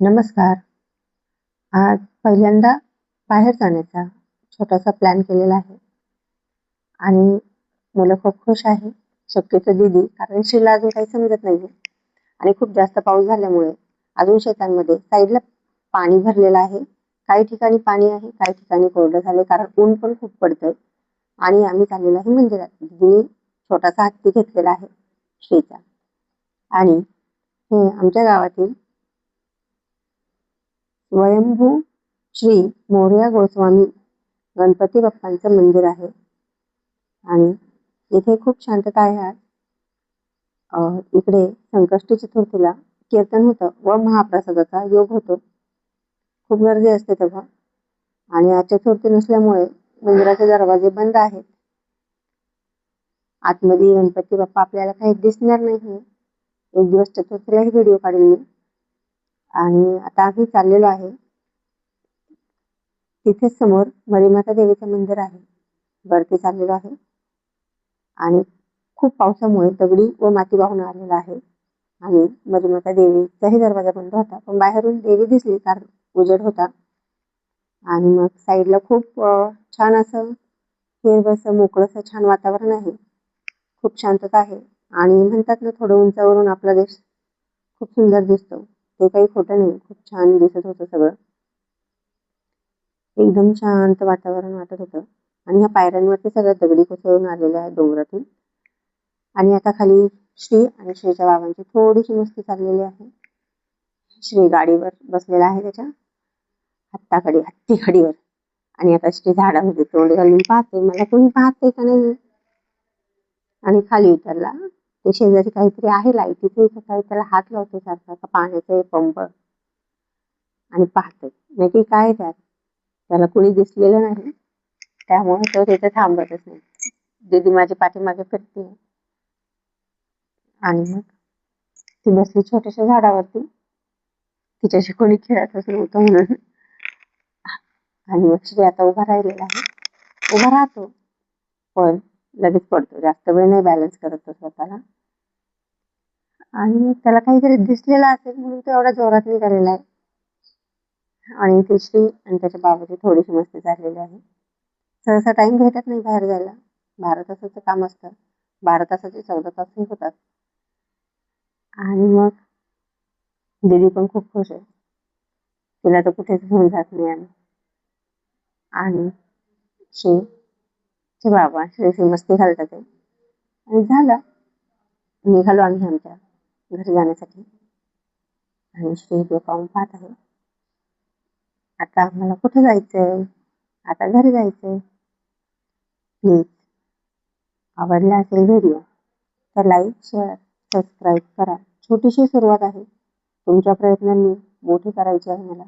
नमस्कार. आज पहिल्यांदा बाहेर जाण्याचा छोटासा प्लॅन केलेला आहे आणि मुलं खूप खुश आहे. शक्यतो दीदी, कारण श्रीला अजून काही समजत नाहीये आणि खूप जास्त पाऊस झाल्यामुळे अजून शेतांमध्ये साईडला पाणी भरलेलं आहे. काही ठिकाणी पाणी आहे, काही ठिकाणी कोरडं झालंय कारण ऊन पण खूप पडतंय आणि आम्ही चाललेलो आहे मंदिरात. दीदीने छोटासा हत्ती घेतलेला आहे श्रीचा आणि हे आमच्या गावातील स्वयंभू श्री मोरया गोस्वामी गणपती बाप्पांचं मंदिर आहे आणि इथे खूप शांतता आहे आज. इकडे संकष्टी चतुर्थीला कीर्तन होतं व महाप्रसादाचा योग होतो. खूप गर्दी असते तेव्हा आणि आज चतुर्थी नसल्यामुळे मंदिराचे दरवाजे बंद आहेत. आतमध्ये गणपती बाप्पा आपल्याला काही दिसणार नाही. एक दिवस चतुर्थीलाही व्हिडिओ काढेल मी. आणि आता आम्ही चाललेलो आहे. तिथेच समोर मरीमाता देवीचं मंदिर आहे. वरती चाललेलो आहे आणि खूप पावसामुळे दगडी व माती वाहून आलेला आहे आणि मरीमाता देवीचाही दरवाजा बंद होता, पण बाहेरून देवी दिसली कारण उजेड होता. आणि मग साईडला खूप छान असं हिरवंसं मोकळंसं छान वातावरण आहे. खूप शांतता आहे आणि म्हणतात ना, थोडं उंचावरून आपला देश खूप सुंदर दिसतो. ते काही खोटं नाही, खूप छान दिसत होतं सगळं. एकदम शांत वातावरण वाटत होतं आणि ह्या पायऱ्यांवरती सगळ्या दगडी कोसळून आलेल्या आहेत डोंगरातून. आणि आता खाली श्री आणि श्रीच्या बाबांची थोडीशी मस्ती चाललेली आहे. श्री गाडीवर बसलेला आहे त्याच्या हत्ती गाडीवर आणि आता श्री झाडामध्ये तोंड घालून पाहते मला कोणी पाहते का नाही. आणि खाली उतरला. ते शेजारी काहीतरी आहे लाईटीचं, इथं काही त्याला हात लावतो सारखा का पाण्याचा पंप आणि पाहते नक्की काय त्यात. त्याला कोणी दिसलेलं नाही त्यामुळे तो तिथे थांबतच नाही. दीदी माझी पाठीमागे फिरते आणि मग ती बसली छोट्याशा झाडावरती. तिच्याशी कोणी खेळतच नव्हतं म्हणून. आणि मग श्री आता उभा राहिलेला आहे. उभा राहतो पण लगेच पडतो. जास्त वेळ नाही बॅलन्स करत तो स्वतःला. आणि त्याला काहीतरी दिसलेलं असेल म्हणून तो एवढा जोरात निघालेला आहे. आणि ती श्री आणि त्याच्या बाबाची थोडीशी मस्ती चाललेली आहे. सहसा टाइम भेटत नाही बाहेर जायला. 12 तासाचं काम असतं. 12 तासाचे 14 तासही होतात. आणि मग दीदी पण खूप खुश आहे. तिला तर कुठेच घेऊन जात नाही आम्ही. आणि श्रीचे बाबा श्रीची मस्ती घालतात ते आणि झालं. निघालो आम्ही आमच्या घरी जाण्यासाठी आणि श्री ते पाहून पाहत आहे. आता आम्हाला कुठे जायचंय, आता घरी जायचंय. प्लीज आवडला असेल व्हिडिओ तर लाईक, शेअर, सबस्क्राईब करा. छोटीशी सुरुवात आहे. तुमच्या प्रयत्नांनी मोठी करायची आहे मला.